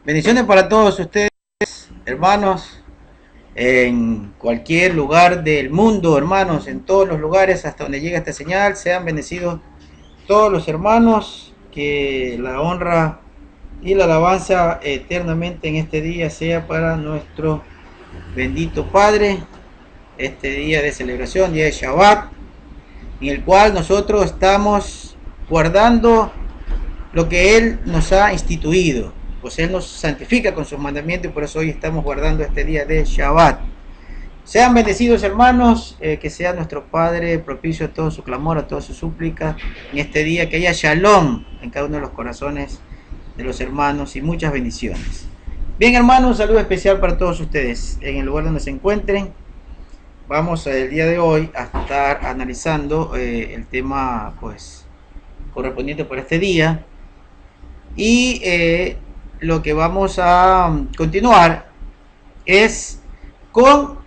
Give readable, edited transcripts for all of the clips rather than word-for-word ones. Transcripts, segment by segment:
Bendiciones para todos ustedes, hermanos, en cualquier lugar del mundo, hermanos, en todos los lugares hasta donde llega esta señal. Sean bendecidos todos los hermanos, que la honra y la alabanza eternamente en este día sea para nuestro bendito Padre, este día de celebración, día de Shabbat, en el cual nosotros estamos guardando lo que Él nos ha instituido, pues Él nos santifica con sus mandamientos y por eso hoy estamos guardando este día de Shabbat. Sean bendecidos, hermanos, que sea nuestro Padre propicio a todo su clamor, a toda su súplica en este día, que haya shalom en cada uno de los corazones de los hermanos y muchas bendiciones. Bien, hermanos, un saludo especial para todos ustedes en el lugar donde se encuentren. Vamos el día de hoy a estar analizando el tema pues correspondiente por este día. Y lo que vamos a continuar es con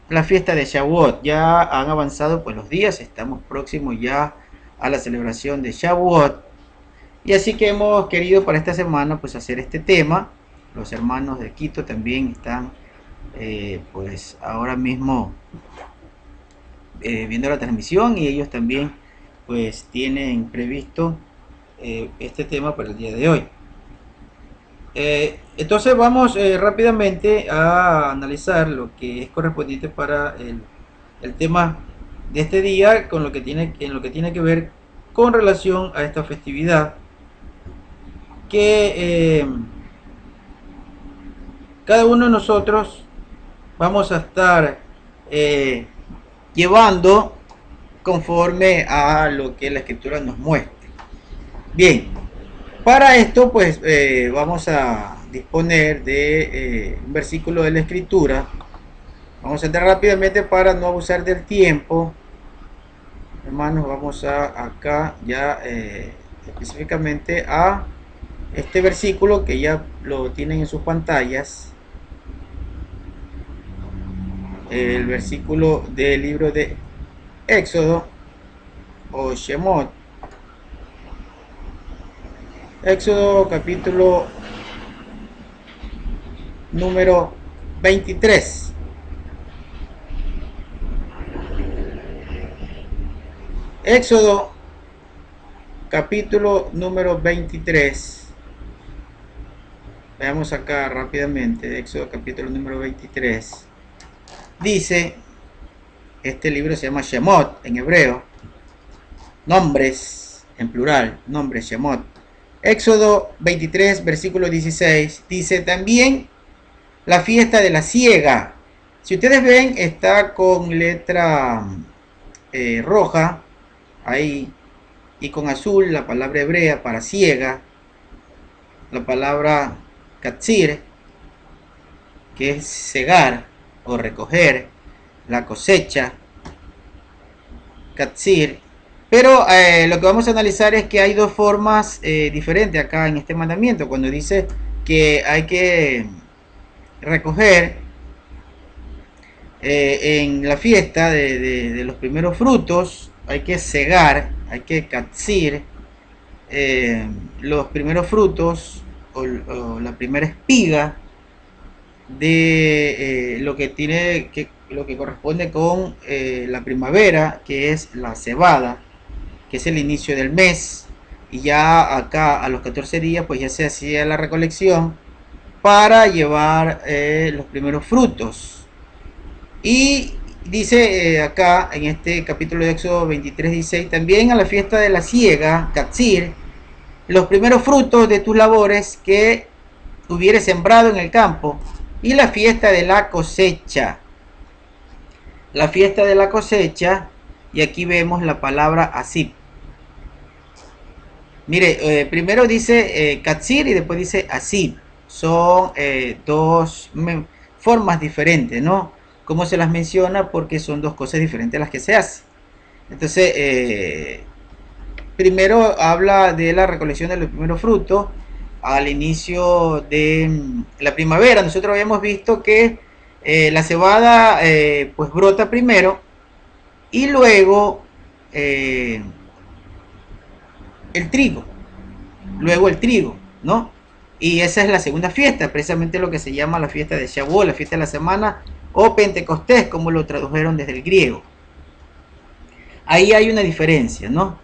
la fiesta de Shavuot. Ya han avanzado pues los días, estamos próximos ya a la celebración de Shavuot. Y así que hemos querido para esta semana pues hacer este tema. Los hermanos de Quito también están pues ahora mismo viendo la transmisión, y ellos también pues tienen previsto este tema para el día de hoy. Entonces vamos rápidamente a analizar lo que es correspondiente para el tema de este día, con lo que tiene que ver con relación a esta festividad que cada uno de nosotros vamos a estar llevando conforme a lo que la escritura nos muestra. Bien, para esto pues vamos a disponer de un versículo de la escritura. Vamos a entrar rápidamente para no abusar del tiempo, hermanos. Vamos a acá ya específicamente a este versículo que ya lo tienen en sus pantallas, el versículo del libro de Éxodo o Shemot. Éxodo capítulo número 23. Éxodo capítulo número 23. Veamos acá rápidamente. Éxodo capítulo número 23. Dice, este libro se llama Shemot en hebreo. Nombres en plural, nombres, Shemot. Éxodo 23, versículo 16, dice también la fiesta de la siega. Si ustedes ven, está con letra roja ahí, y con azul la palabra hebrea para siega, la palabra katsir, que es segar o recoger, la cosecha, katsir. Pero lo que vamos a analizar es que hay dos formas diferentes acá en este mandamiento. Cuando dice que hay que recoger en la fiesta de los primeros frutos, hay que cegar, hay que katsir los primeros frutos o la primera espiga de lo que corresponde con la primavera, que es la cebada, que es el inicio del mes. Y ya acá a los 14 días pues ya se hacía la recolección para llevar los primeros frutos. Y dice acá en este capítulo de Éxodo 23, 16, también a la fiesta de la siega, Katsir, los primeros frutos de tus labores que hubieres sembrado en el campo, y la fiesta de la cosecha. La fiesta de la cosecha, y aquí vemos la palabra asib. Mire, primero dice Katsir y después dice asib. Son dos formas diferentes, ¿no? ¿Cómo se las menciona? Porque son dos cosas diferentes las que se hacen. Entonces, primero habla de la recolección de los primeros frutos al inicio de la primavera. Nosotros habíamos visto que la cebada pues brota primero y luego el trigo, ¿no? Y esa es la segunda fiesta, precisamente lo que se llama la fiesta de Shavuot, la fiesta de la semana, o Pentecostés, como lo tradujeron desde el griego. Ahí hay una diferencia, ¿no?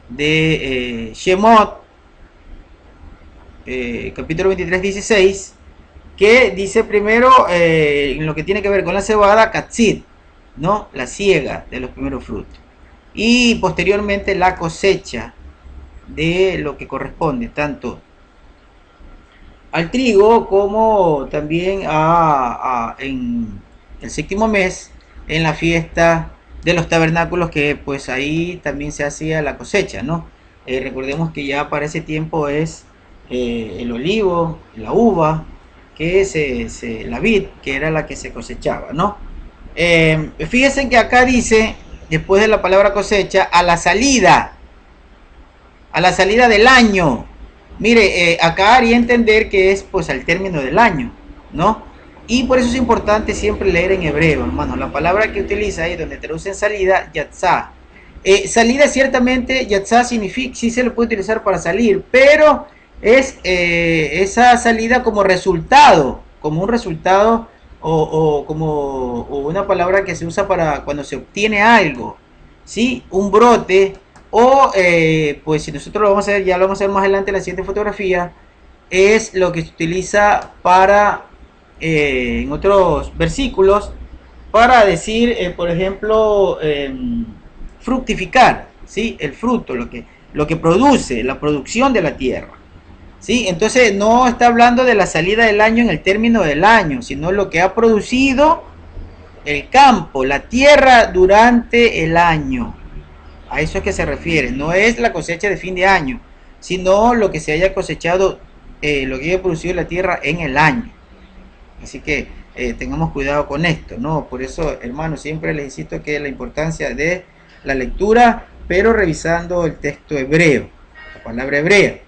De Shemot, capítulo 23, 16, que dice primero, en lo que tiene que ver con la cebada, Katzit, ¿no? La siega de los primeros frutos. Y posteriormente la cosecha de lo que corresponde tanto al trigo como también en el séptimo mes, en la fiesta de los tabernáculos, que pues ahí también se hacía la cosecha, ¿no? Recordemos que ya para ese tiempo es el olivo, la uva, la vid, que era la que se cosechaba, ¿no? Fíjense que acá dice, después de la palabra cosecha, a la salida del año. Mire, acá haría entender que es pues al término del año, ¿no? Y por eso es importante siempre leer en hebreo, hermano. La palabra que utiliza ahí, donde traducen salida, yatzá. Salida ciertamente, yatzá significa, sí se lo puede utilizar para salir, pero es esa salida como resultado, como un resultado o como o una palabra que se usa para cuando se obtiene algo, ¿sí? Un brote o pues si nosotros lo vamos a ver, ya lo vamos a ver más adelante en la siguiente fotografía, es lo que se utiliza para, en otros versículos, para decir, por ejemplo, fructificar, ¿sí? El fruto, lo que produce, la producción de la tierra. ¿Sí? Entonces no está hablando de la salida del año en el término del año, sino lo que ha producido el campo, la tierra durante el año. A eso es que se refiere. No es la cosecha de fin de año, sino lo que se haya cosechado, lo que haya producido la tierra en el año. Así que tengamos cuidado con esto, ¿no? Por eso, hermanos, siempre les insisto que la importancia de la lectura, pero revisando el texto hebreo, la palabra hebrea.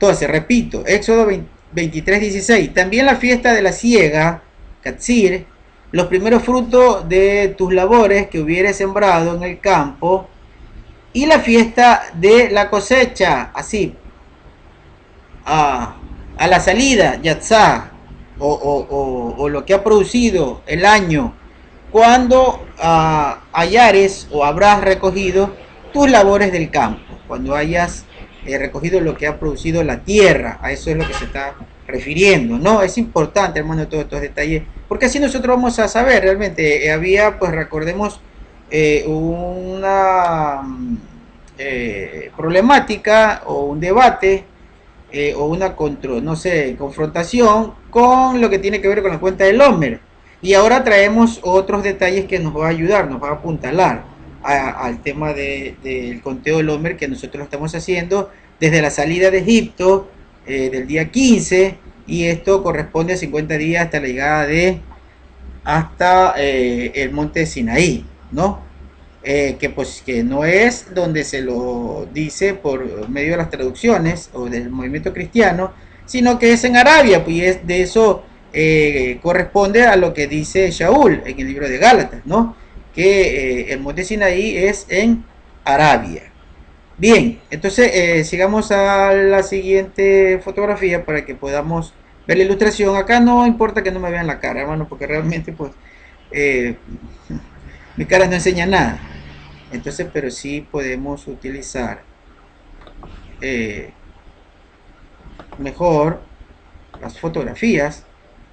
Entonces, repito, Éxodo 23, 16. También la fiesta de la siega, Katzir, los primeros frutos de tus labores que hubieres sembrado en el campo, y la fiesta de la cosecha, así, a la salida, Yatzá, o lo que ha producido el año, cuando hallares o habrás recogido tus labores del campo, cuando hayas recogido lo que ha producido la tierra. A eso es lo que se está refiriendo, ¿no? Es importante, hermano, todos estos detalles, porque así nosotros vamos a saber realmente. Había, pues recordemos, una problemática o un debate o una no sé, confrontación con lo que tiene que ver con la cuenta del Homer. Y ahora traemos otros detalles que nos va a ayudar, nos va a apuntalar al tema del conteo del Homer, que nosotros lo estamos haciendo desde la salida de Egipto del día 15, y esto corresponde a 50 días hasta la llegada hasta el monte Sinaí, ¿no? Que pues que no es donde se lo dice por medio de las traducciones o del movimiento cristiano, sino que es en Arabia, pues, y es de eso corresponde a lo que dice Shaul en el libro de Gálatas, ¿no? Que el monte Sinaí es en Arabia. Bien, entonces sigamos a la siguiente fotografía para que podamos ver la ilustración. Acá no importa que no me vean la cara, hermano, porque realmente pues eh, mi cara no enseña nada. Entonces, pero sí podemos utilizar mejor las fotografías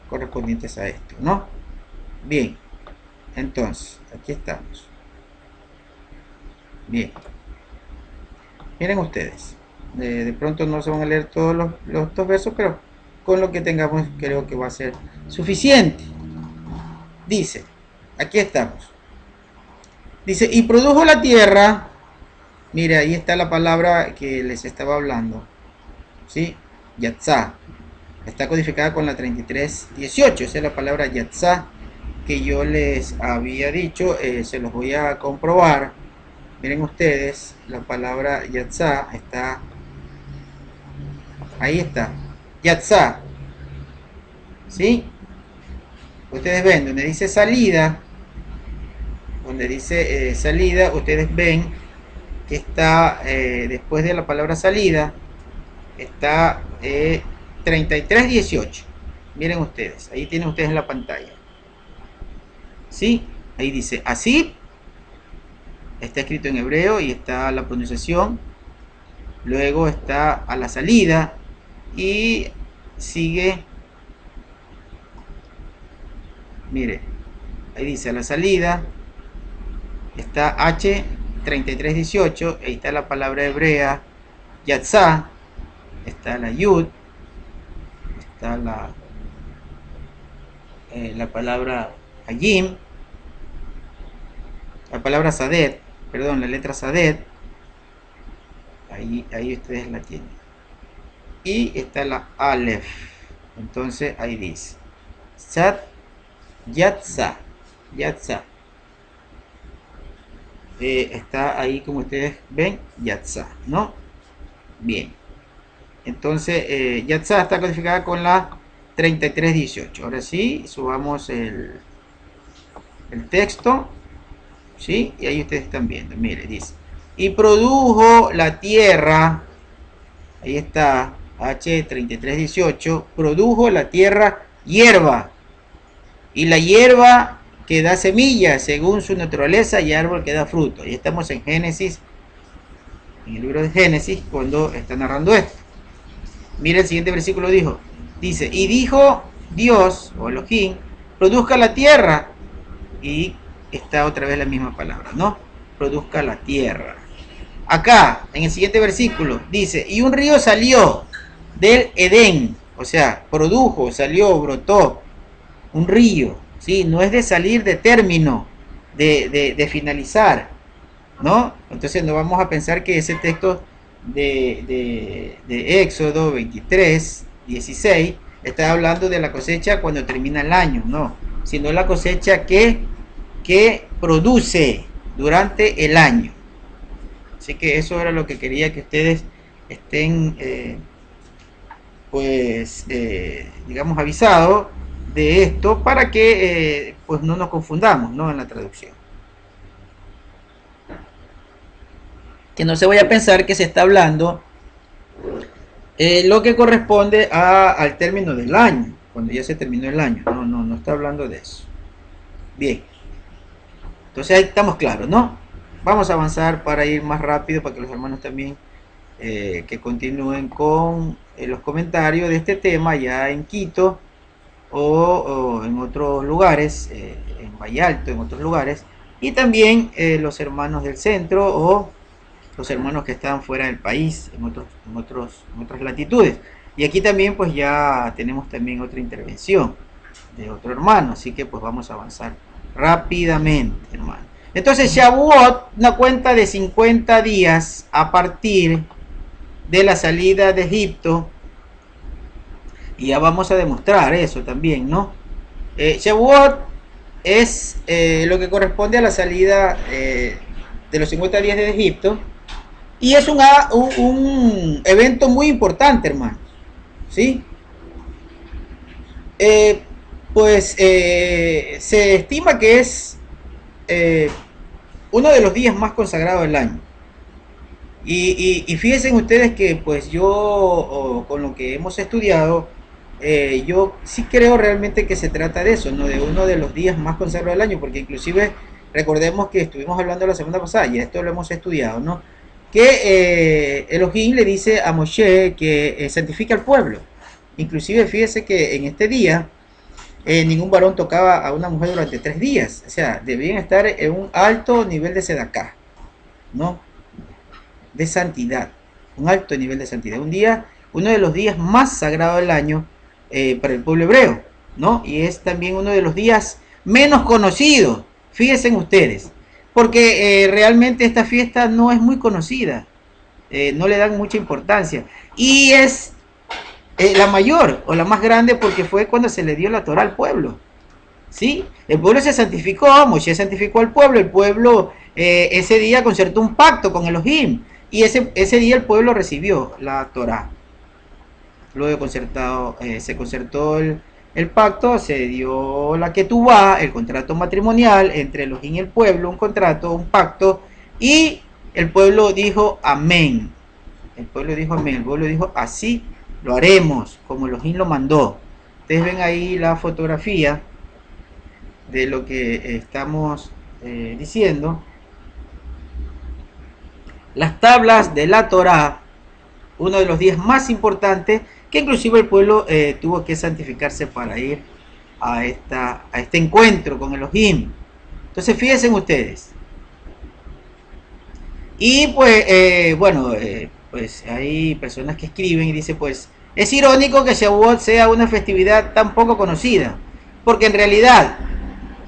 correspondientes a esto, ¿no? Bien, entonces, aquí estamos. Bien, miren ustedes, de pronto no se van a leer todos los dos versos, pero con lo que tengamos creo que va a ser suficiente. Dice, aquí estamos. Dice, y produjo la tierra, mire, ahí está la palabra que les estaba hablando, ¿sí? Yatzá, está codificada con la 3318, esa es la palabra Yatzá que yo les había dicho. Se los voy a comprobar. Miren ustedes, la palabra Yatzá está, ahí está, Yatzá, ¿sí? Ustedes ven, donde dice salida, ustedes ven que está después de la palabra salida, está 33:18. Miren ustedes, ahí tienen ustedes en la pantalla. ¿Sí? Ahí dice, así, está escrito en hebreo y está la pronunciación. Luego está a la salida y sigue, mire, ahí dice a la salida, está H33:18, ahí está la palabra hebrea, Yatzá, está la Yud, está la palabra Hayim, la palabra Sadet, perdón, la letra Sadet, ahí ustedes la tienen. Y está la Aleph, entonces ahí dice, Sat, Yatzá, Yatzá. Está ahí como ustedes ven, Yatzá, ¿no? Bien. Entonces, Yatzá está codificada con la 33:18. Ahora sí, subamos el texto. ¿Sí? Y ahí ustedes están viendo. Mire, dice. Y produjo la tierra. Ahí está. H33:18. Produjo la tierra hierba. Y la hierba que da semilla según su naturaleza y árbol que da fruto. Ahí estamos en Génesis. En el libro de Génesis cuando está narrando esto. Mira el siguiente versículo dice, y dijo Dios, o Elohim, produzca la tierra, y está otra vez la misma palabra, ¿no? Produzca la tierra. Acá, en el siguiente versículo, dice, y un río salió del Edén, o sea, produjo, salió, brotó, un río, ¿sí? No es de salir de término, de finalizar, ¿no? Entonces no vamos a pensar que ese texto de Éxodo 23:16 está hablando de la cosecha cuando termina el año, no, sino la cosecha que produce durante el año. Así que eso era lo que quería que ustedes estén digamos avisados de esto para que pues no nos confundamos, ¿no? En la traducción. Que no se vaya a pensar que se está hablando lo que corresponde al término del año, cuando ya se terminó el año. No está hablando de eso. Bien. Entonces ahí estamos claros, ¿no? Vamos a avanzar para ir más rápido, para que los hermanos también que continúen con los comentarios de este tema ya en Quito o en otros lugares, en Valle Alto, en otros lugares, y también los hermanos del centro o los hermanos que están fuera del país, en otras latitudes. Y aquí también pues ya tenemos también otra intervención de otro hermano, así que pues vamos a avanzar rápidamente, hermano. Entonces Shavuot, una cuenta de 50 días a partir de la salida de Egipto, y ya vamos a demostrar eso también, ¿no? Shavuot es lo que corresponde a la salida de los 50 días de Egipto, y es un evento muy importante, hermano, ¿sí? Se estima que es uno de los días más consagrados del año. Y fíjense ustedes que pues yo, con lo que hemos estudiado, yo sí creo realmente que se trata de eso, ¿no? De uno de los días más consagrados del año, porque inclusive recordemos que estuvimos hablando la semana pasada, y esto lo hemos estudiado, ¿no? Que Elohim le dice a Moshe que santifica al pueblo. Inclusive fíjese que en este día ningún varón tocaba a una mujer durante 3 días. O sea, debían estar en un alto nivel de sedaká, ¿no? De santidad. Un alto nivel de santidad. Un día, uno de los días más sagrados del año para el pueblo hebreo, ¿no? Y es también uno de los días menos conocidos. Fíjense ustedes. Porque realmente esta fiesta no es muy conocida. No le dan mucha importancia. Y es la mayor o la más grande porque fue cuando se le dio la Torá al pueblo. ¿Sí? El pueblo se santificó, Moshe santificó al pueblo. El pueblo ese día concertó un pacto con Elohim. Y ese día el pueblo recibió la Torá. Luego se concertó el pacto, se dio la ketubá, el contrato matrimonial entre Elohim y el pueblo, un contrato, un pacto, y el pueblo dijo amén. El pueblo dijo amén, el pueblo dijo así lo haremos como Elohim lo mandó. Ustedes ven ahí la fotografía de lo que estamos diciendo. Las tablas de la Torá, uno de los días más importantes, que inclusive el pueblo tuvo que santificarse para ir a este encuentro con Elohim. Entonces fíjense ustedes. Y pues, bueno, pues hay personas que escriben y dicen, pues, es irónico que Shavuot sea una festividad tan poco conocida, porque en realidad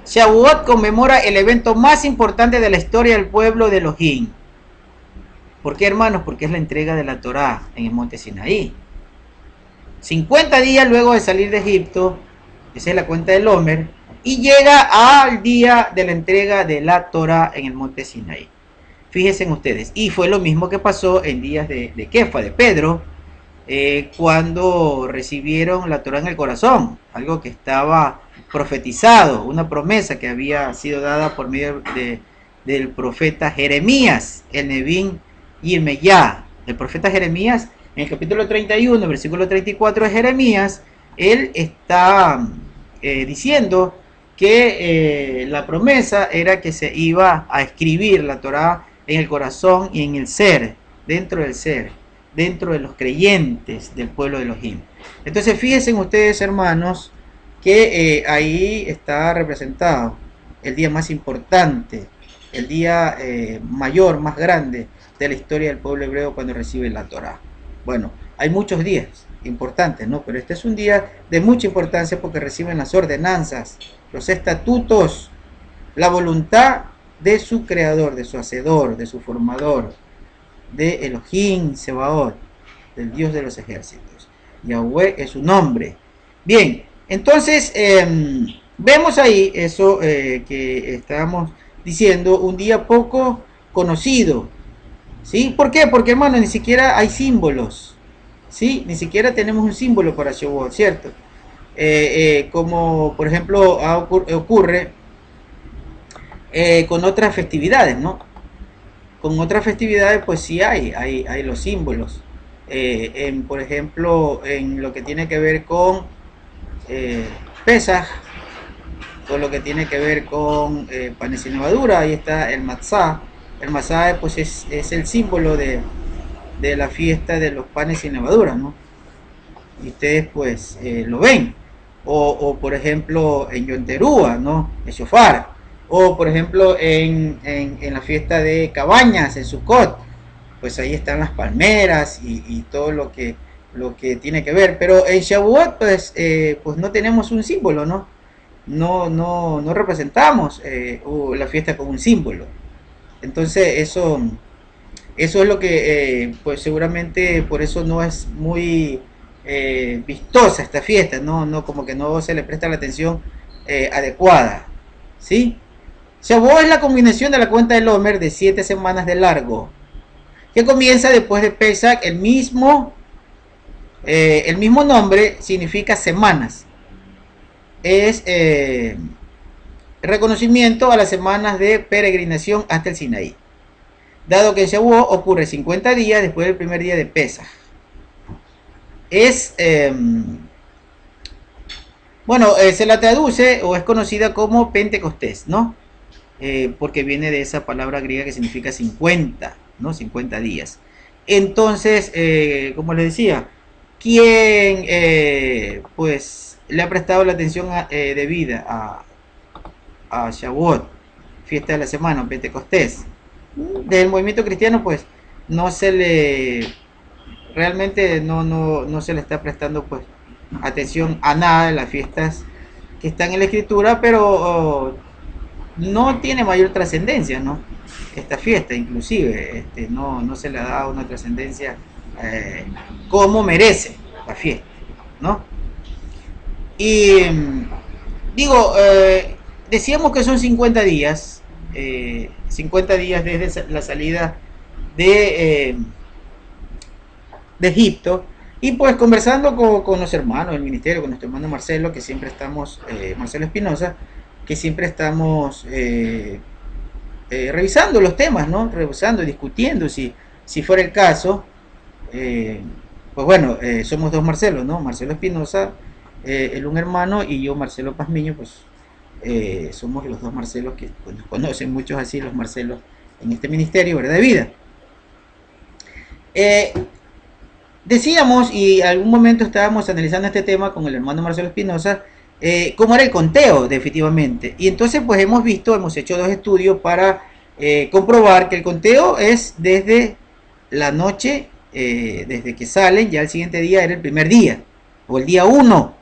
Shavuot conmemora el evento más importante de la historia del pueblo de Elohim. ¿Por qué, hermanos? Porque es la entrega de la Torá en el monte Sinaí. 50 días luego de salir de Egipto, esa es la cuenta del Homer, y llega al día de la entrega de la Torá en el monte Sinaí. Fíjense ustedes, y fue lo mismo que pasó en días de Kefa, de Pedro, cuando recibieron la Torá en el corazón, algo que estaba profetizado, una promesa que había sido dada por medio del profeta Jeremías, el Nebín Yirmeyá. El profeta Jeremías, en el capítulo 31, versículo 34 de Jeremías, él está diciendo que la promesa era que se iba a escribir la Torá en el corazón y en el ser, dentro del ser, dentro de los creyentes del pueblo de Elohim. Entonces fíjense ustedes, hermanos, que ahí está representado el día más importante, el día mayor, más grande de la historia del pueblo hebreo cuando recibe la Torá. Bueno, hay muchos días importantes, ¿no? Pero este es un día de mucha importancia porque reciben las ordenanzas, los estatutos, la voluntad de su creador, de su hacedor, de su formador, de Elohim Sebaot, del Dios de los ejércitos. Yahweh es su nombre. Bien, entonces vemos ahí eso que estábamos diciendo, un día poco conocido. ¿Sí? ¿Por qué? Porque, hermano, ni siquiera hay símbolos. ¿Sí? Ni siquiera tenemos un símbolo para Shavuot, ¿cierto? Como por ejemplo ocurre con otras festividades, ¿no? Con otras festividades pues sí hay los símbolos. Por ejemplo, en lo que tiene que ver con Pesaj, con lo que tiene que ver con panes sin levadura, ahí está el matzá. El matzá pues es el símbolo de la fiesta de los panes sin levadura, ¿no? Y ustedes pues lo ven. O por ejemplo en Yom Teruah, ¿no? El shofar. O por ejemplo en la fiesta de cabañas, en Sukkot, pues ahí están las palmeras y todo lo que tiene que ver. Pero en Shavuot pues no tenemos un símbolo, ¿no? No representamos la fiesta con un símbolo. Entonces eso es lo que pues seguramente por eso no es muy vistosa esta fiesta, no como que no se le presta la atención adecuada, ¿sí? Shavuot es la combinación de la cuenta del Homer de 7 semanas de largo, que comienza después de Pesach. El mismo nombre significa semanas. Es reconocimiento a las semanas de peregrinación hasta el Sinaí, dado que Shavuot ocurre 50 días después del primer día de Pesach. Es bueno, se la traduce o es conocida como Pentecostés, ¿no? Porque viene de esa palabra griega que significa 50, ¿no? 50 días. Entonces, como les decía, ¿quién pues le ha prestado la atención debida a Shavuot, fiesta de la semana, Pentecostés? Del movimiento cristiano, pues no se le realmente no se le está prestando pues atención a nada de las fiestas que están en la escritura, pero no tiene mayor trascendencia, ¿no? Esta fiesta inclusive no se le ha dado una trascendencia como merece la fiesta, ¿no? Y digo, decíamos que son 50 días, 50 días desde la salida de Egipto. Y pues conversando con los hermanos del ministerio, con nuestro hermano Marcelo, que siempre estamos, Marcelo Espinosa, que siempre estamos revisando los temas, ¿no? Revisando, discutiendo si fuera el caso, pues bueno, somos dos Marcelos, ¿no? Marcelo Espinosa, el un hermano, y yo, Marcelo Pazmiño, pues somos los dos Marcelos que pues, nos conocen muchos así, los Marcelos en este ministerio, ¿verdad? De vida. Eh, Decíamos, y algún momento estábamos analizando este tema con el hermano Marcelo Espinosa, cómo era el conteo, definitivamente. Y entonces, pues hemos hecho dos estudios para comprobar que el conteo es desde la noche, desde que salen, ya el siguiente día era el primer día, o el día uno,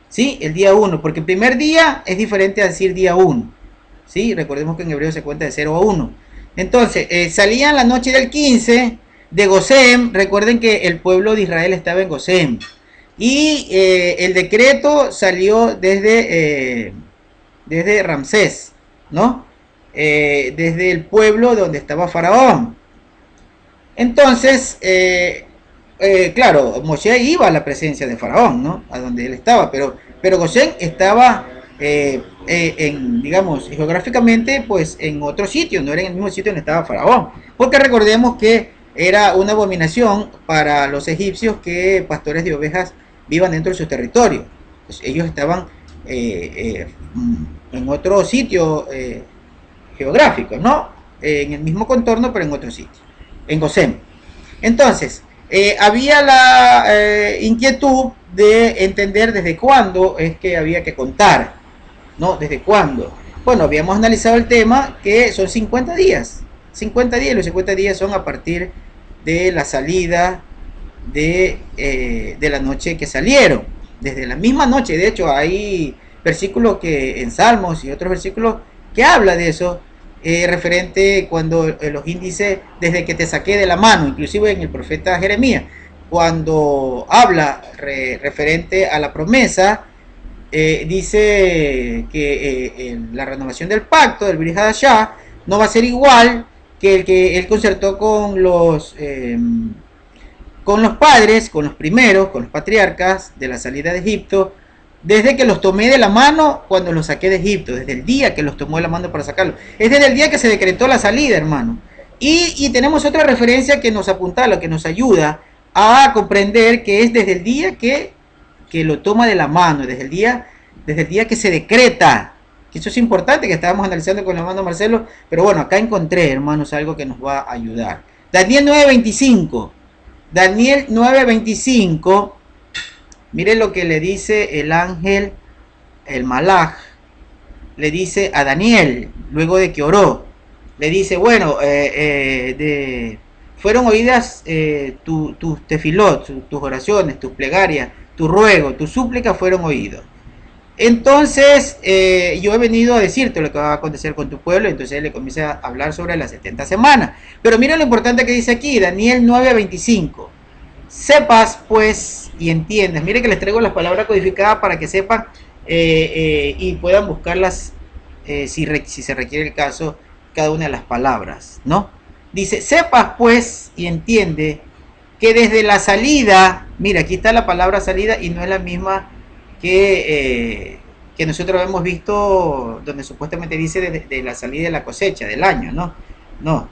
¿sí? El día uno, porque el primer día es diferente a decir día uno, ¿sí? Recordemos que en hebreo se cuenta de 0 a 1. Entonces, salían la noche del 15 de Gosén. Recuerden que el pueblo de Israel estaba en Gosén. Y el decreto salió desde Ramsés, ¿no? Desde el pueblo donde estaba Faraón. Entonces, claro, Moshe iba a la presencia de Faraón, ¿no? A donde él estaba, pero Gosén estaba, digamos, geográficamente, pues en otro sitio, no era en el mismo sitio donde estaba Faraón. Porque recordemos que era una abominación para los egipcios que pastores de ovejas vivan dentro de su territorio. Pues ellos estaban en otro sitio geográfico, ¿no? En el mismo contorno, pero en otro sitio, en Gosén. Entonces, había la inquietud de entender desde cuándo es que había que contar, ¿no? ¿Desde cuándo? Bueno, habíamos analizado el tema que son 50 días. 50 días, los 50 días son a partir de la salida de la noche que salieron. Desde la misma noche, de hecho, hay versículos que en Salmos y otros versículos que habla de eso, referente cuando Elohim dice desde que te saqué de la mano, inclusive en el profeta Jeremías, cuando habla referente a la promesa, dice que la renovación del pacto, del Brit Hadashah, no va a ser igual que el que él concertó con los padres, con los primeros, con los patriarcas de la salida de Egipto, desde que los tomé de la mano cuando los saqué de Egipto, desde el día que los tomó de la mano para sacarlos. Es desde el día que se decretó la salida, hermano. Y tenemos otra referencia que nos apuntala, que nos ayuda a comprender que es desde el día que lo toma de la mano, desde el día que se decreta. Que eso es importante, que estábamos analizando con el hermano Marcelo, pero bueno, acá encontré, hermanos, algo que nos va a ayudar. Daniel 9:25. Daniel 9:25. Mire lo que le dice el ángel, el malaj, le dice a Daniel, luego de que oró, le dice, bueno, fueron oídas tus tefilot, tus oraciones, tus plegarias, tu ruego, tus súplicas fueron oídos. Entonces, yo he venido a decirte lo que va a acontecer con tu pueblo. Entonces él le comienza a hablar sobre las 70 semanas. Pero miren lo importante que dice aquí, Daniel 9:25. Sepas pues y entiendas. Miren que les traigo las palabras codificadas para que sepan y puedan buscarlas si se requiere el caso, cada una de las palabras, ¿no? Dice, sepas pues y entiende que desde la salida, mira, aquí está la palabra salida y no es la misma que nosotros hemos visto, donde supuestamente dice de la salida de la cosecha del año, ¿no? No,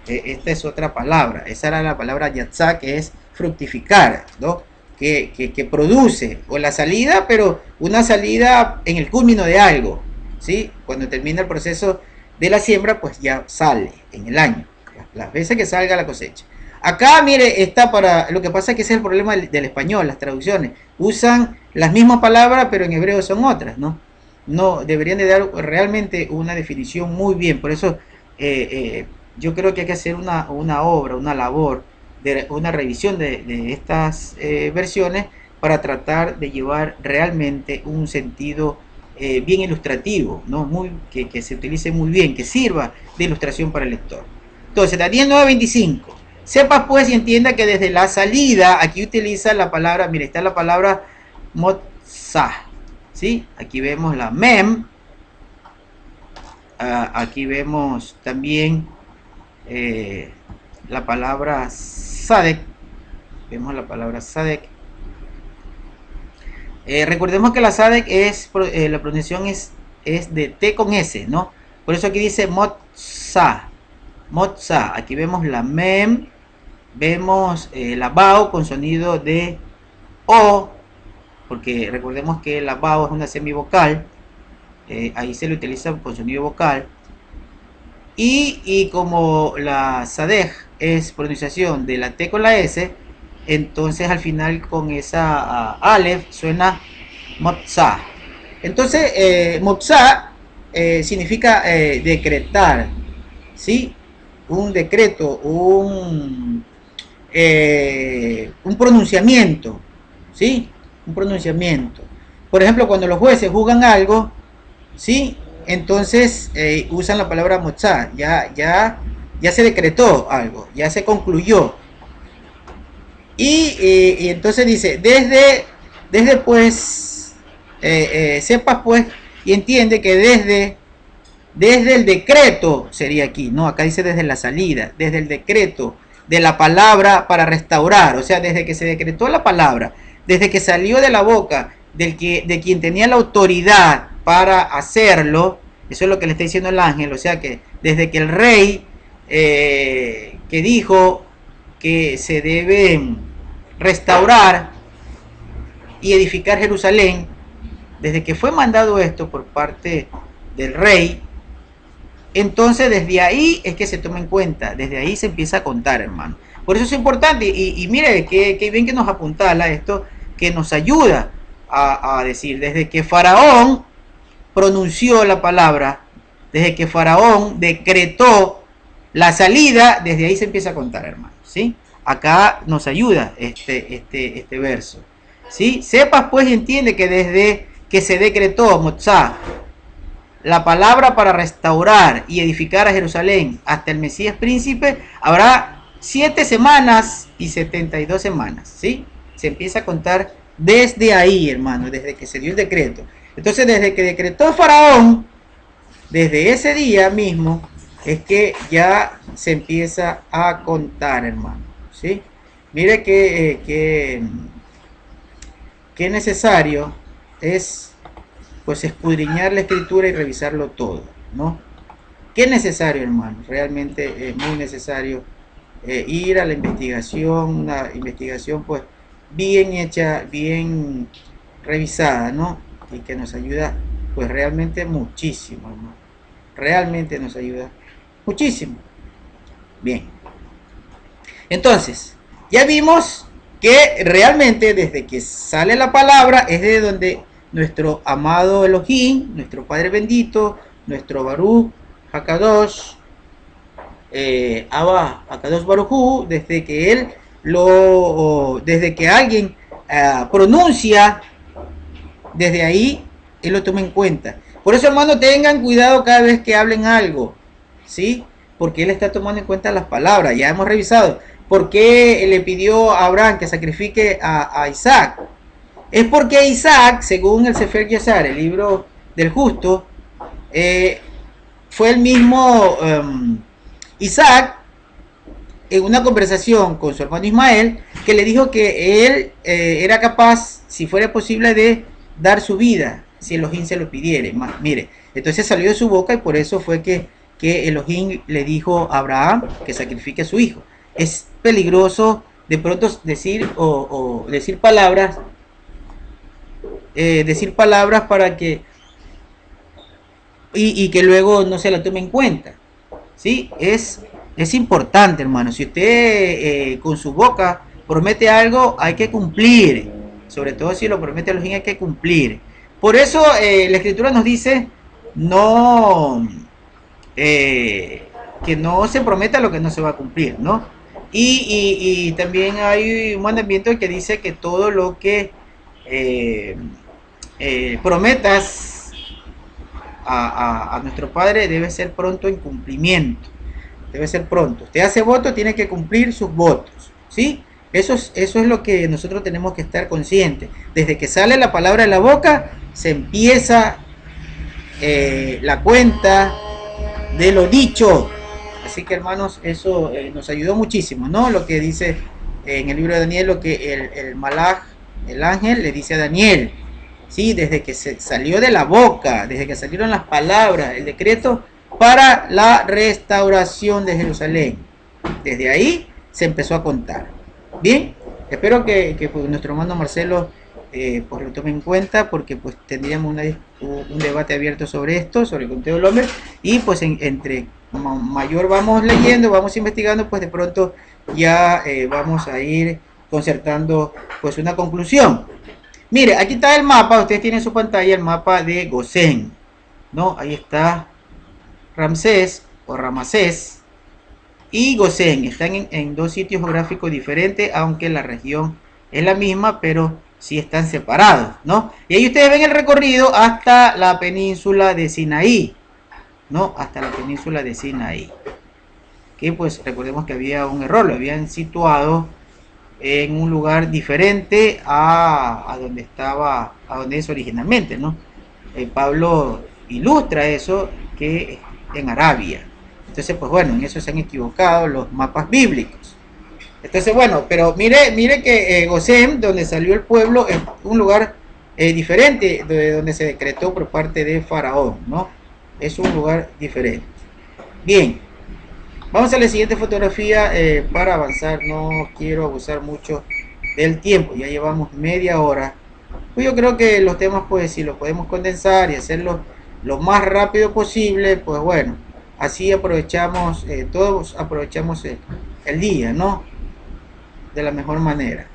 esta es otra palabra. Esa era la palabra yatzá, que es fructificar, ¿no? Que produce, o la salida, pero una salida en el culmino de algo, ¿sí? Cuando termina el proceso de la siembra, pues ya sale en el año, las veces que salga la cosecha. Acá, mire, está para... Lo que pasa es que ese es el problema del español, las traducciones. Usan las mismas palabras, pero en hebreo son otras, ¿no? No, deberían de dar realmente una definición muy bien. Por eso yo creo que hay que hacer una obra, una labor, una revisión de estas versiones para tratar de llevar realmente un sentido bien ilustrativo, ¿no? Que se utilice muy bien, que sirva de ilustración para el lector. Entonces, Daniel 9:25. Sepa pues y entienda que desde la salida, aquí utiliza la palabra, mire, está la palabra motzah, ¿sí? Aquí vemos la mem, aquí vemos también la palabra sadek, vemos la palabra sadek. Recordemos que la sadek es, la pronunciación es de T con S, ¿no? Por eso aquí dice motzah, motzah, aquí vemos la mem, vemos la bao con sonido de O, porque recordemos que la bao es una semivocal, ahí se le utiliza con sonido vocal, y como la sadej es pronunciación de la T con la S, entonces al final con esa Aleph suena Motza. Entonces, Motza significa decretar, ¿sí? Un decreto, un pronunciamiento, ¿sí? Un pronunciamiento. Por ejemplo, cuando los jueces juzgan algo, ¿sí? Entonces usan la palabra Motza, ya se decretó algo, ya se concluyó. Y entonces dice, desde pues, sepas pues y entiende que desde el decreto sería aquí, ¿no? Acá dice desde la salida, desde el decreto de la palabra para restaurar, o sea, desde que se decretó la palabra, desde que salió de la boca de quien tenía la autoridad para hacerlo, eso es lo que le está diciendo el ángel, o sea que desde que el rey que dijo que se debe restaurar y edificar Jerusalén, desde que fue mandado esto por parte del rey, entonces desde ahí es que se toma en cuenta, desde ahí se empieza a contar, hermano. Por eso es importante, y mire que bien que nos apuntala esto, que nos ayuda a decir, desde que Faraón pronunció la palabra, desde que Faraón decretó la salida, desde ahí se empieza a contar, hermano, ¿sí? Acá nos ayuda este verso, ¿sí? Sepas pues y entiende que desde que se decretó Motzá, la palabra para restaurar y edificar a Jerusalén hasta el Mesías príncipe, habrá 7 semanas y 72 semanas, ¿sí? Se empieza a contar desde ahí, hermano, desde que se dio el decreto. Entonces, desde que decretó Faraón, desde ese día mismo, es que ya se empieza a contar, hermano, ¿sí? Mire que necesario es pues escudriñar la escritura y revisarlo todo, ¿no? ¿Qué es necesario, hermano? Realmente es muy necesario ir a la investigación, una investigación pues bien hecha, bien revisada, ¿no? Y que nos ayuda pues realmente muchísimo, ¿no? Realmente nos ayuda muchísimo. Bien. Entonces, ya vimos que realmente desde que sale la palabra es de donde nuestro amado Elohim, nuestro Padre bendito, nuestro Baruch Hakadosh, Abba Hakadosh Baruchu, desde que él desde que alguien pronuncia, desde ahí él lo toma en cuenta. Por eso, hermano, tengan cuidado cada vez que hablen algo, ¿sí? Porque él está tomando en cuenta las palabras. Ya hemos revisado por qué le pidió a Abraham que sacrifique a Isaac. Es porque Isaac, según el Sefer Yashar, el libro del justo, fue el mismo Isaac, en una conversación con su hermano Ismael, que le dijo que él era capaz, si fuera posible, de dar su vida, si Elohim se lo pidiere. Mire, entonces salió de su boca y por eso fue que Elohim le dijo a Abraham que sacrifique a su hijo. Es peligroso de pronto decir o decir palabras para que y que luego no se la tome en cuenta, ¿sí? Es importante, hermano. Si usted con su boca promete algo, hay que cumplir. Sobre todo si lo promete Elohim, hay que cumplir. Por eso la escritura nos dice no que no se prometa lo que no se va a cumplir, ¿no? Y también hay un mandamiento que dice que todo lo que prometas a nuestro Padre debe ser pronto en cumplimiento. Debe ser pronto. Usted hace voto, tiene que cumplir sus votos, ¿sí? Eso es lo que nosotros tenemos que estar conscientes. Desde que sale la palabra de la boca, se empieza la cuenta de lo dicho. Así que, hermanos, eso nos ayudó muchísimo, ¿no? Lo que dice en el libro de Daniel, lo que el malaj, el ángel, le dice a Daniel, ¿sí? Desde que se salió de la boca, desde que salieron las palabras, el decreto para la restauración de Jerusalén. Desde ahí se empezó a contar. Bien, espero que pues, nuestro hermano Marcelo pues lo tome en cuenta, porque pues tendríamos un debate abierto sobre esto, sobre el conteo del hombre, y pues entre mayor vamos leyendo, vamos investigando, pues de pronto ya vamos a ir concertando pues una conclusión. Mire, aquí está el mapa, ustedes tienen en su pantalla el mapa de Gosén, ¿no? Ahí está Ramsés o Ramasés y Gosén, están en dos sitios geográficos diferentes, aunque la región es la misma, pero sí están separados, ¿no? Y ahí ustedes ven el recorrido hasta la península de Sinaí, ¿no? Hasta la península de Sinaí. Que pues recordemos que había un error, lo habían situado en un lugar diferente a donde estaba, a donde es originalmente, ¿no? Pablo ilustra eso, que en Arabia. Entonces, pues bueno, en eso se han equivocado los mapas bíblicos. Entonces, bueno, pero mire que Gosén, donde salió el pueblo, es un lugar diferente de donde se decretó por parte de Faraón, ¿no? Es un lugar diferente. Bien, vamos a la siguiente fotografía para avanzar. No quiero abusar mucho del tiempo, ya llevamos media hora. Pues yo creo que los temas, pues si los podemos condensar y hacerlo lo más rápido posible, pues bueno, así aprovechamos, todos aprovechamos el día, ¿no? De la mejor manera.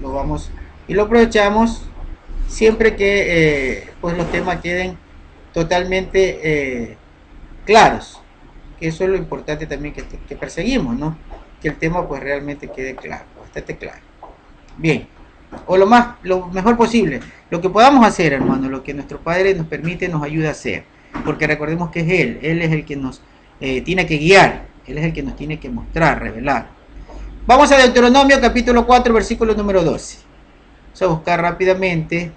Lo vamos y lo aprovechamos siempre que pues los temas queden totalmente claros, que eso es lo importante también que perseguimos, ¿no? Que el tema pues realmente quede claro, bastante claro. Bien, o lo mejor posible, lo que podamos hacer, hermano, lo que nuestro Padre nos permite, nos ayuda a hacer, porque recordemos que es Él es el que nos tiene que guiar, Él es el que nos tiene que mostrar, revelar. Vamos a Deuteronomio capítulo 4, versículo número 12. Vamos a buscar rápidamente,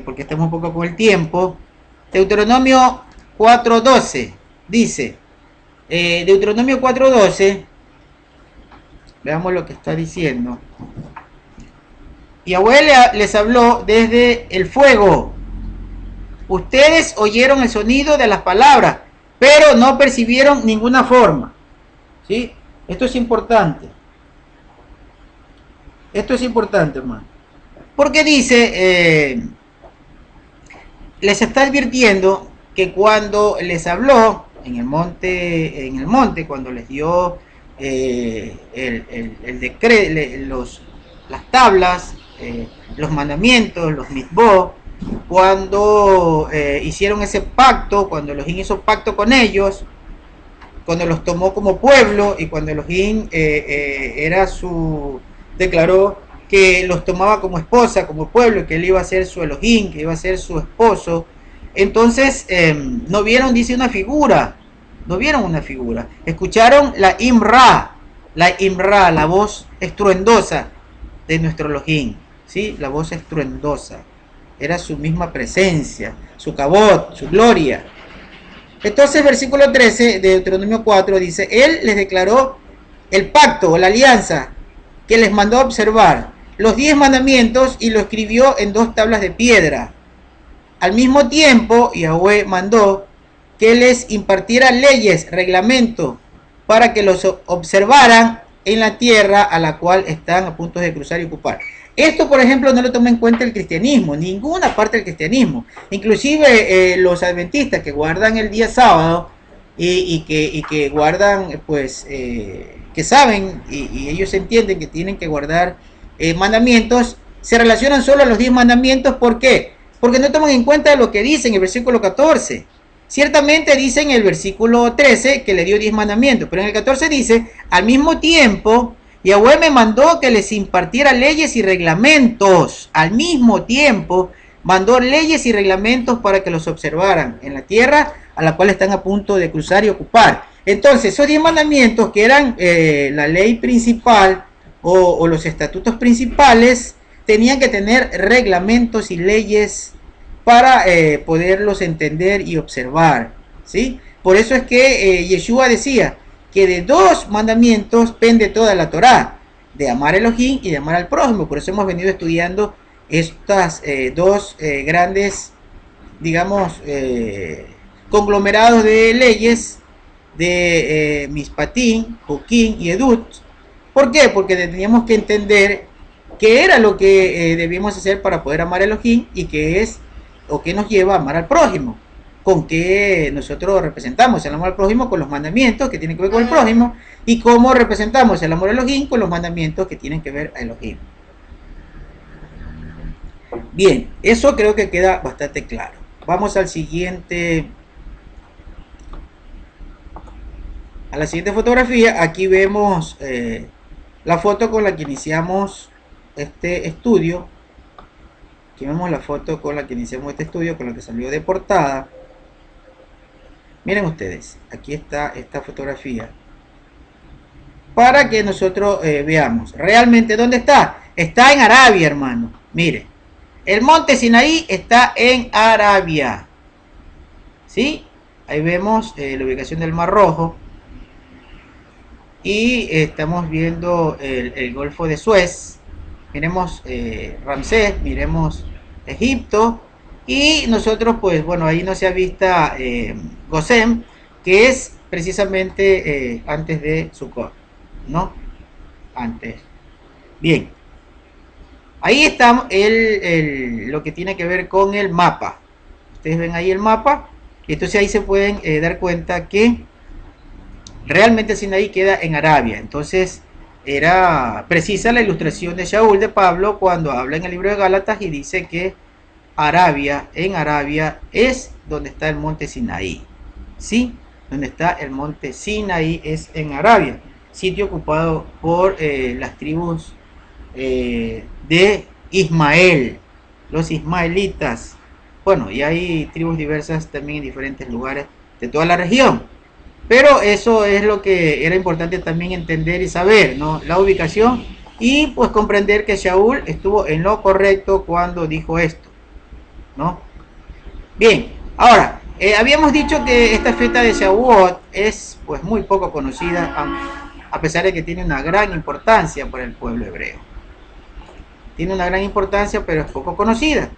porque estamos un poco con el tiempo. Deuteronomio 4:12 dice, Deuteronomio 4:12, veamos lo que está diciendo. Yahweh les habló desde el fuego. Ustedes oyeron el sonido de las palabras, pero no percibieron ninguna forma. ¿Sí? Esto es importante. Esto es importante, hermano. Porque dice, les está advirtiendo que cuando les habló en el monte, cuando les dio el decreto, las tablas, los mandamientos, los mitzvot, cuando hicieron ese pacto, cuando Elohim hizo pacto con ellos, cuando los tomó como pueblo y cuando Elohim declaró que los tomaba como esposa, como pueblo, que él iba a ser su Elohim, que iba a ser su esposo. Entonces no vieron, dice, una figura, no vieron una figura, escucharon la Imra, la voz estruendosa de nuestro Elohim, ¿sí? La voz estruendosa, era su misma presencia, su cabot, su gloria. Entonces versículo 13 de Deuteronomio 4 dice, Él les declaró el pacto o la alianza que les mandó a observar, los 10 mandamientos, y lo escribió en 2 tablas de piedra. Al mismo tiempo, Yahweh mandó que les impartiera leyes, reglamentos, para que los observaran en la tierra a la cual están a punto de cruzar y ocupar. Esto, por ejemplo, no lo toma en cuenta el cristianismo, ninguna parte del cristianismo. Inclusive los adventistas que guardan el día sábado y que guardan, pues, que saben y ellos entienden que tienen que guardar mandamientos, se relacionan solo a los 10 mandamientos. ¿Por qué? Porque no toman en cuenta lo que dice en el versículo 14. Ciertamente dice en el versículo 13 que le dio 10 mandamientos, pero en el 14 dice, al mismo tiempo, Yahweh me mandó que les impartiera leyes y reglamentos. Al mismo tiempo, mandó leyes y reglamentos para que los observaran en la tierra a la cual están a punto de cruzar y ocupar. Entonces, esos 10 mandamientos, que eran la ley principal o los estatutos principales, tenían que tener reglamentos y leyes para poderlos entender y observar, ¿sí? Por eso es que Yeshua decía que de 2 mandamientos pende toda la Torá, de amar a Elohim y de amar al prójimo. Por eso hemos venido estudiando estas 2 grandes, digamos, conglomerados de leyes de Mishpatim, Joquín y Edut. ¿Por qué? Porque teníamos que entender qué era lo que debíamos hacer para poder amar a Elohim y qué es o qué nos lleva a amar al prójimo. Con qué nosotros representamos el amor al prójimo con los mandamientos que tienen que ver con el prójimo y cómo representamos el amor a Elohim con los mandamientos que tienen que ver a Elohim. Bien, eso creo que queda bastante claro. Vamos al siguiente. A la siguiente fotografía. Aquí vemos la foto con la que iniciamos este estudio. Aquí vemos la foto con la que iniciamos este estudio, con la que salió de portada. Miren ustedes, aquí está esta fotografía. Para que nosotros veamos realmente dónde está. Está en Arabia, hermano. Miren, el monte Sinaí está en Arabia. ¿Sí? Ahí vemos la ubicación del Mar Rojo. Y estamos viendo el Golfo de Suez. Miremos Ramsés, miremos Egipto. Y nosotros, pues bueno, ahí no se ha visto Gosén, que es precisamente antes de Sukkot, ¿no? Antes. Bien. Ahí está lo que tiene que ver con el mapa. Ustedes ven ahí el mapa. Y entonces ahí se pueden dar cuenta que realmente Sinaí queda en Arabia. Entonces era precisa la ilustración de Shaul de Pablo cuando habla en el libro de Gálatas y dice que Arabia, en Arabia es donde está el monte Sinaí. ¿Sí? Donde está el monte Sinaí es en Arabia, sitio ocupado por las tribus de Ismael, los ismaelitas. Bueno, y hay tribus diversas también en diferentes lugares de toda la región. Pero eso es lo que era importante también entender y saber, ¿no? La ubicación y pues comprender que Shaul estuvo en lo correcto cuando dijo esto, ¿no? Bien, ahora, habíamos dicho que esta fiesta de Shavuot es pues muy poco conocida, a pesar de que tiene una gran importancia para el pueblo hebreo. Tiene una gran importancia, pero es poco conocida.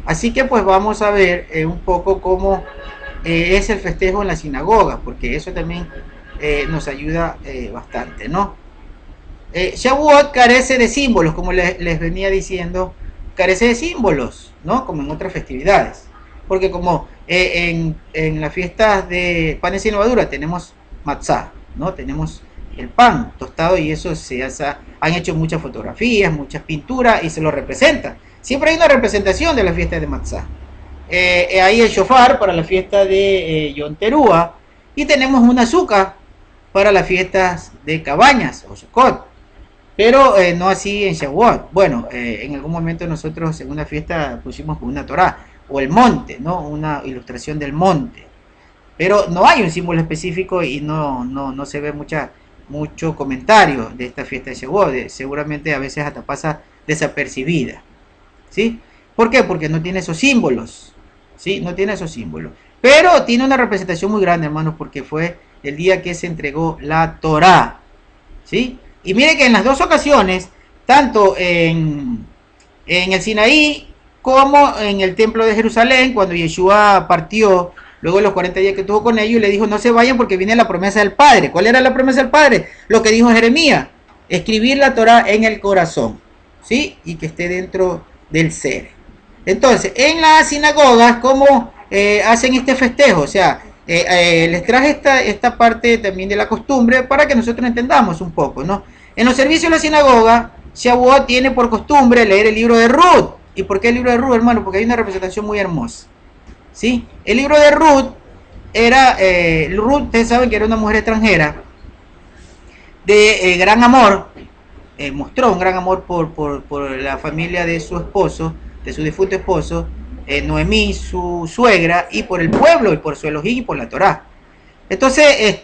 Así que pues vamos a ver un poco cómo es el festejo en la sinagoga, porque eso también nos ayuda bastante, ¿no? Shavuot carece de símbolos, como les venía diciendo, carece de símbolos, ¿no? Como en otras festividades. Porque como en las fiestas de panes sin levadura tenemos matzá, ¿no? Tenemos el pan tostado y eso han hecho muchas fotografías, muchas pinturas y se lo representa. Siempre hay una representación de la fiesta de matzá. Hay el shofar para la fiesta de Yom Teruah y tenemos un azúcar para las fiestas de cabañas o Sukkot, pero no así en Shavuot. Bueno, en algún momento nosotros en una fiesta pusimos una Torah o el monte, ¿no? Una ilustración del monte, pero no hay un símbolo específico y no se ve mucho comentario de esta fiesta de Shavuot. Seguramente a veces hasta pasa desapercibida, ¿sí? ¿Por qué? Porque no tiene esos símbolos, ¿sí? No tiene esos símbolos. Pero tiene una representación muy grande, hermanos, porque fue el día que se entregó la Torá, ¿sí? Y mire que en las dos ocasiones, tanto en el Sinaí como en el templo de Jerusalén, cuando Yeshua partió, luego de los 40 días que estuvo con ellos, y le dijo, no se vayan porque viene la promesa del Padre. ¿Cuál era la promesa del Padre? Lo que dijo Jeremías, escribir la Torá en el corazón, ¿sí? Y que esté dentro del ser. Entonces, en las sinagogas, ¿cómo hacen este festejo? O sea, les traje esta parte también de la costumbre para que nosotros entendamos un poco, ¿no? En los servicios de la sinagoga, Shavuot tiene por costumbre leer el libro de Ruth. ¿Y por qué el libro de Ruth, hermano? Porque hay una representación muy hermosa, ¿sí? El libro de Ruth Ruth, ustedes saben que era una mujer extranjera de gran amor, mostró un gran amor por la familia de su esposo, de su difunto esposo, Noemí, su suegra, y por el pueblo, y por su Elohim, y por la Torá. Entonces,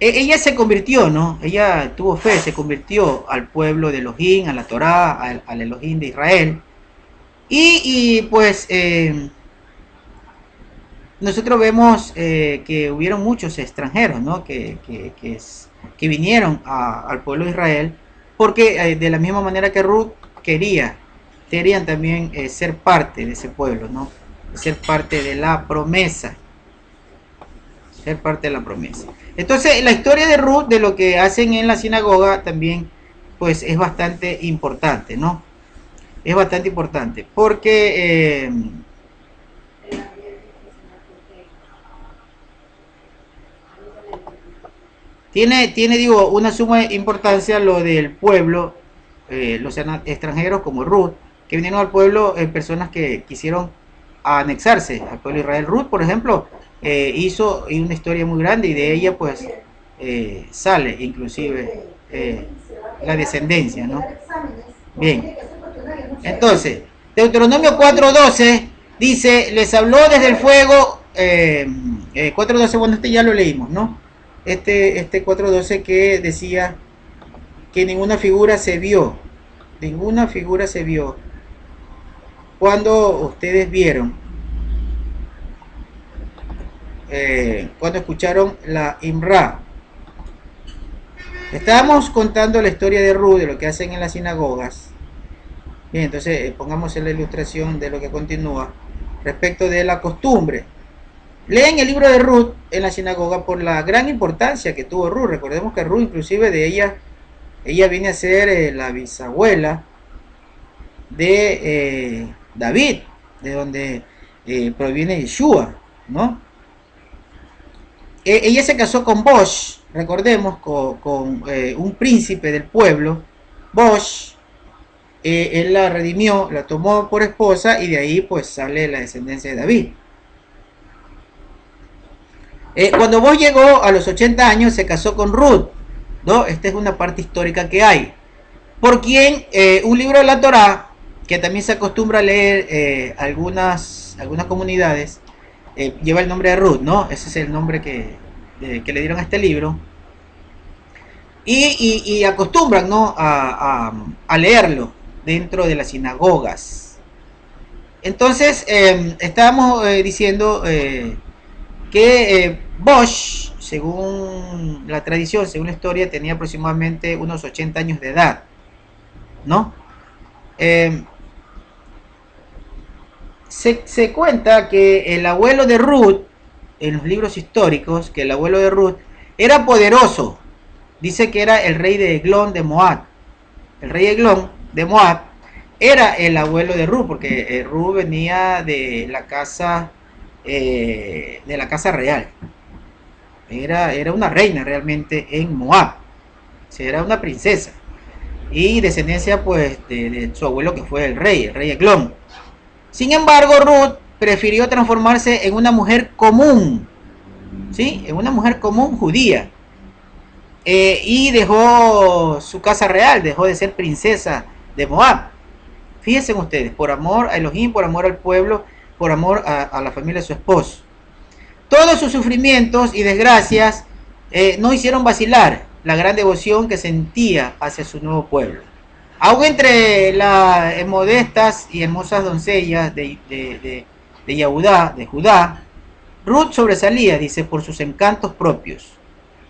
ella se convirtió, ¿no? Ella tuvo fe, se convirtió al pueblo de Elohim, a la Torá, al Elohim de Israel. Y pues nosotros vemos que hubieron muchos extranjeros, ¿no? que vinieron al pueblo de Israel, porque de la misma manera que Ruth querían también ser parte de ese pueblo, ¿no? Ser parte de la promesa. ser parte de la promesa. Entonces, la historia de Ruth, de lo que hacen en la sinagoga, también pues es bastante importante, ¿no? Es bastante importante, porque digo, una suma importancia lo del pueblo, los extranjeros como Ruth, que vinieron al pueblo, personas que quisieron anexarse al pueblo de Israel. Ruth, por ejemplo, hizo una historia muy grande y de ella pues sale inclusive la descendencia, ¿no? Bien, entonces, Deuteronomio 4:12 dice, les habló desde el fuego, 4:12, bueno, este ya lo leímos, ¿no? Este 4:12 que decía que ninguna figura se vio cuando ustedes vieron, cuando escucharon la Imra. Estábamos contando la historia de Ruth, de lo que hacen en las sinagogas. Bien, entonces pongamos en la ilustración de lo que continúa respecto de la costumbre. Leen el libro de Ruth en la sinagoga por la gran importancia que tuvo Ruth. Recordemos que Ruth, inclusive de ella viene a ser la bisabuela de David, de donde proviene Yeshua, ¿no? Ella se casó con Bosh, recordemos, con un príncipe del pueblo. Bosh, él la redimió, la tomó por esposa y de ahí pues sale la descendencia de David. Cuando Bosh llegó a los 80 años se casó con Ruth, ¿no? Esta es una parte histórica que hay. Por quien un libro de la Torá, que también se acostumbra a leer algunas comunidades, lleva el nombre de Ruth, ¿no? Ese es el nombre que le dieron a este libro. Y acostumbran, ¿no? a leerlo dentro de las sinagogas. Entonces, estábamos diciendo que Bosh, según la tradición, según la historia, tenía aproximadamente unos 80 años de edad, ¿no? Se cuenta que el abuelo de Ruth, en los libros históricos, que el abuelo de Ruth era poderoso. Dice que era el rey de Eglón de Moab. El rey Eglón de Moab era el abuelo de Ruth, porque Ruth venía de la casa real. Era una reina realmente en Moab. O sea, era una princesa. Y descendencia pues de su abuelo, que fue el rey Eglón. Sin embargo, Ruth prefirió transformarse en una mujer común, ¿sí? En una mujer común judía. Y dejó su casa real, dejó de ser princesa de Moab. Fíjense ustedes, por amor a Elohim, por amor al pueblo, por amor a la familia de su esposo. Todos sus sufrimientos y desgracias no hicieron vacilar la gran devoción que sentía hacia su nuevo pueblo. Aún entre las modestas y hermosas doncellas de Judá, Ruth sobresalía, dice, por sus encantos propios,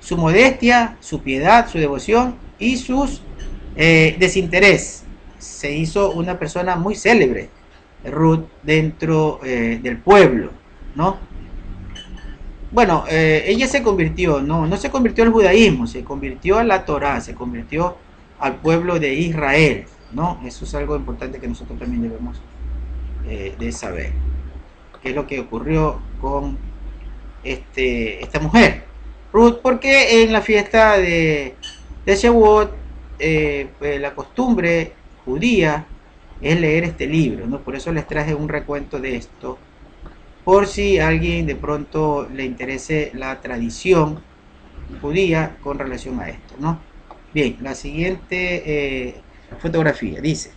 su modestia, su piedad, su devoción y sus desinterés. Se hizo una persona muy célebre, Ruth, dentro del pueblo, ¿no? Bueno, ella se convirtió, no se convirtió al judaísmo, se convirtió a la Torá, se convirtió al pueblo de Israel, ¿no? Eso es algo importante que nosotros también debemos de saber. ¿Qué es lo que ocurrió con esta mujer, Ruth? Porque en la fiesta de Shavuot, pues, la costumbre judía es leer este libro, ¿no? Por eso les traje un recuento de esto, por si a alguien de pronto le interese la tradición judía con relación a esto, ¿no? Bien, la siguiente fotografía dice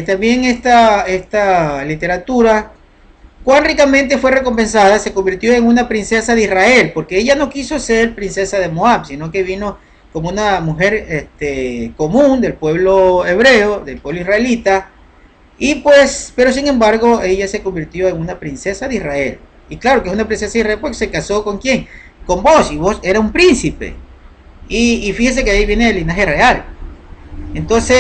también esta literatura, cuán ricamente fue recompensada, se convirtió en una princesa de Israel, porque ella no quiso ser princesa de Moab, sino que vino como una mujer común del pueblo hebreo, del pueblo israelita, y pues, pero sin embargo ella se convirtió en una princesa de Israel. Y claro que es una princesa de Israel porque se casó ¿con quién? Con Bosh, y Bosh era un príncipe. Y fíjese que ahí viene el linaje real. Entonces,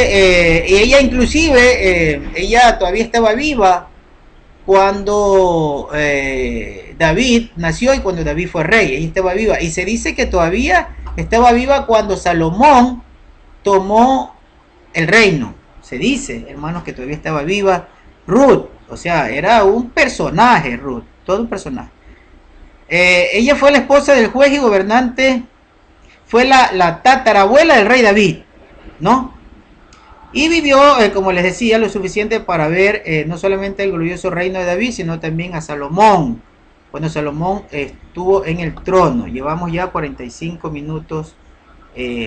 ella inclusive, ella todavía estaba viva cuando David nació y cuando David fue rey. Ella estaba viva. Y se dice que todavía estaba viva cuando Salomón tomó el reino. Se dice, hermanos, que todavía estaba viva Ruth. O sea, era un personaje, Ruth. Todo un personaje. Ella fue la esposa del juez y gobernante. Fue la tatarabuela del rey David, ¿no? Y vivió, como les decía, lo suficiente para ver no solamente el glorioso reino de David, sino también a Salomón, cuando Salomón estuvo en el trono. Llevamos ya 45 minutos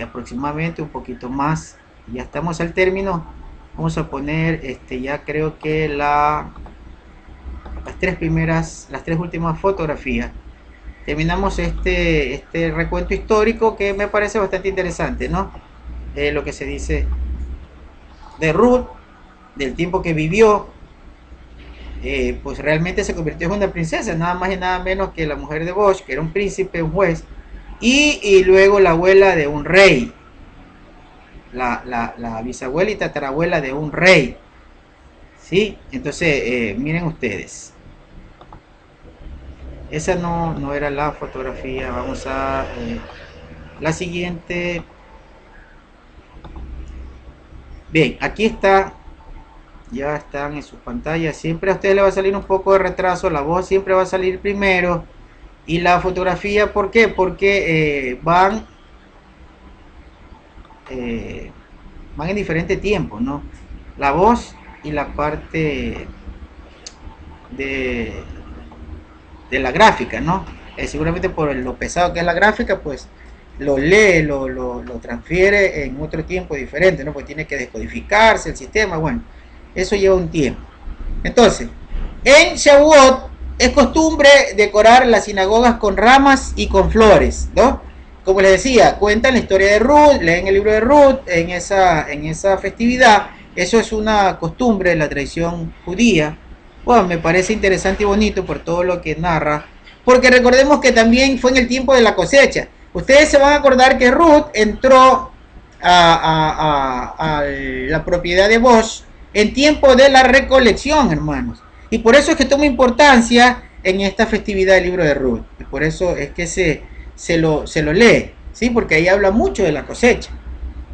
aproximadamente, un poquito más. Ya estamos al término. Vamos a poner, ya creo que las tres últimas fotografías. Terminamos este recuento histórico que me parece bastante interesante, ¿no? Lo que se dice de Ruth, del tiempo que vivió, pues realmente se convirtió en una princesa, nada más y nada menos que la mujer de Bosch, que era un príncipe, un juez, y luego la abuela de un rey, la bisabuela y tatarabuela de un rey, ¿sí? Entonces, miren ustedes, esa no era la fotografía. Vamos a la siguiente. Bien, aquí está. Ya están en sus pantallas. Siempre a ustedes le va a salir un poco de retraso. La voz siempre va a salir primero. Y la fotografía, ¿por qué? Porque van en diferente tiempo, ¿no? La voz y la parte de la gráfica, ¿no? Seguramente por lo pesado que es la gráfica, pues lo lee, lo transfiere en otro tiempo diferente, ¿no? Pues tiene que descodificarse el sistema, bueno, eso lleva un tiempo. Entonces, en Shavuot es costumbre decorar las sinagogas con ramas y con flores, ¿no? Como les decía, cuentan la historia de Ruth, leen el libro de Ruth en esa festividad. Eso es una costumbre de la tradición judía. Bueno, me parece interesante y bonito por todo lo que narra, porque recordemos que también fue en el tiempo de la cosecha. Ustedes se van a acordar que Ruth entró a la propiedad de Bosch en tiempo de la recolección, hermanos, y por eso es que toma importancia en esta festividad del libro de Ruth, y por eso es que se lo lee, ¿sí? Porque ahí habla mucho de la cosecha,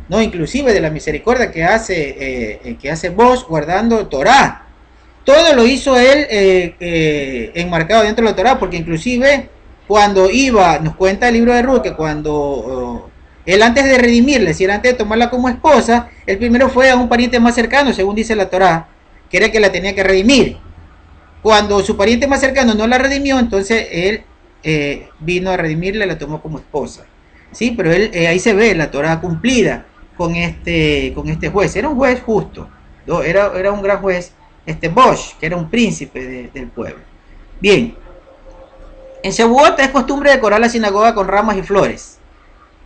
¿no? Inclusive de la misericordia que hace Bosch guardando Torah. Todo lo hizo él enmarcado dentro de la Torah, porque inclusive cuando iba, nos cuenta el libro de Ruth, que cuando él antes de redimirla, es decir, antes de tomarla como esposa, él primero fue a un pariente más cercano, según dice la Torah, que era el que la tenía que redimir. Cuando su pariente más cercano no la redimió, entonces él vino a redimirla y la tomó como esposa. Sí, pero él ahí se ve la Torah cumplida con este juez. Era un juez justo, ¿no? Era un gran juez, Bosch, que era un príncipe del pueblo. Bien, en Shavuot es costumbre decorar la sinagoga con ramas y flores.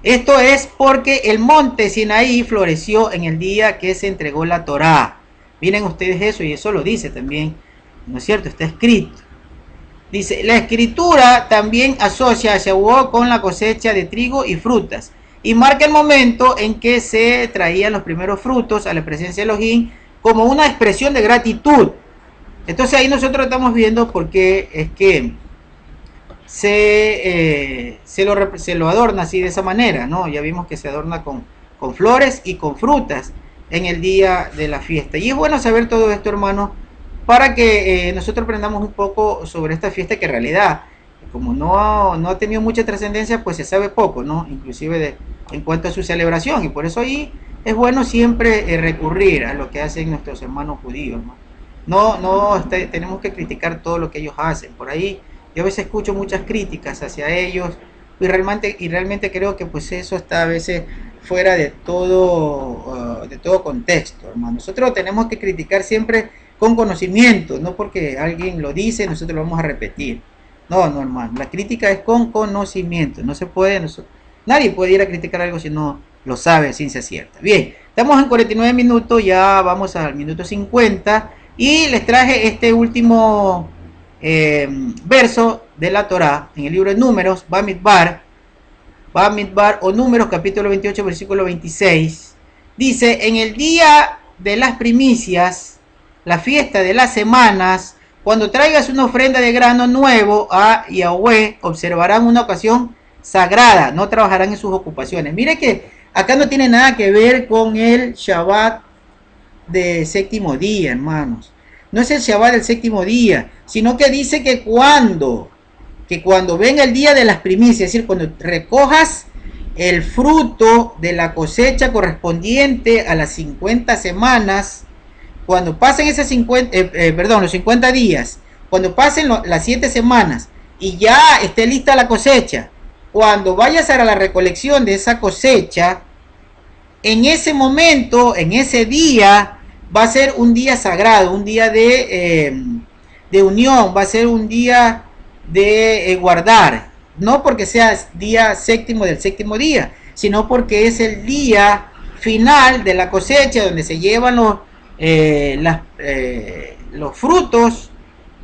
Esto es porque el monte Sinaí floreció en el día que se entregó la Torá. Miren ustedes eso, y eso lo dice también, ¿no es cierto? Está escrito. Dice, la escritura también asocia a Shavuot con la cosecha de trigo y frutas, y marca el momento en que se traían los primeros frutos a la presencia de Elohim como una expresión de gratitud. Entonces ahí nosotros estamos viendo por qué es que se lo adorna así de esa manera, ¿no? Ya vimos que se adorna con flores y con frutas en el día de la fiesta. Y es bueno saber todo esto, hermano, para que nosotros aprendamos un poco sobre esta fiesta, que en realidad, como no ha tenido mucha trascendencia, pues se sabe poco, ¿no? Inclusive en cuanto a su celebración. Y por eso ahí es bueno siempre recurrir a lo que hacen nuestros hermanos judíos, ¿no? Tenemos que criticar todo lo que ellos hacen. Por ahí yo a veces escucho muchas críticas hacia ellos y realmente creo que pues eso está a veces fuera de todo contexto, hermano. Nosotros tenemos que criticar siempre con conocimiento, no porque alguien lo dice nosotros lo vamos a repetir. No, hermano, la crítica es con conocimiento. No se puede, nadie puede ir a criticar algo si no lo sabe a ciencia cierta. Bien, estamos en 49 minutos, ya vamos al minuto 50 y les traje este último verso de la Torah en el libro de Números, Bamidbar o Números, capítulo 28, versículo 26. Dice, en el día de las primicias, la fiesta de las semanas, Cuando traigas una ofrenda de grano nuevo a Yahweh, observarán una ocasión sagrada, no trabajarán en sus ocupaciones. Mire que acá no tiene nada que ver con el Shabbat de séptimo día, hermanos. No es el Shabbat del séptimo día, sino que dice que cuando venga el día de las primicias, es decir, cuando recojas el fruto de la cosecha correspondiente a las 50 semanas, cuando pasen esas 50, los 50 días, cuando pasen las 7 semanas y ya esté lista la cosecha, cuando vayas a la recolección de esa cosecha, en ese momento, en ese día, va a ser un día sagrado, un día de unión, va a ser un día de guardar, no porque sea día séptimo del séptimo día, sino porque es el día final de la cosecha donde se llevan los frutos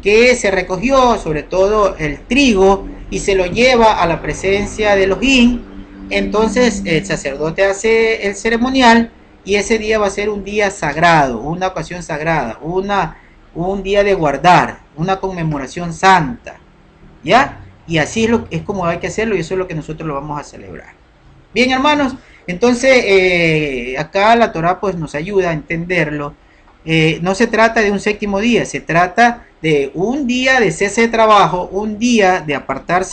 que se recogió, sobre todo el trigo, y se lo lleva a la presencia de Elohim. Entonces el sacerdote hace el ceremonial y ese día va a ser un día sagrado, una ocasión sagrada, un día de guardar, una conmemoración santa, ¿ya? Y así es como hay que hacerlo, y eso es lo que nosotros lo vamos a celebrar. Bien, hermanos, entonces acá la Torah pues nos ayuda a entenderlo. No se trata de un séptimo día, se trata de un día de cese de trabajo, un día de apartarse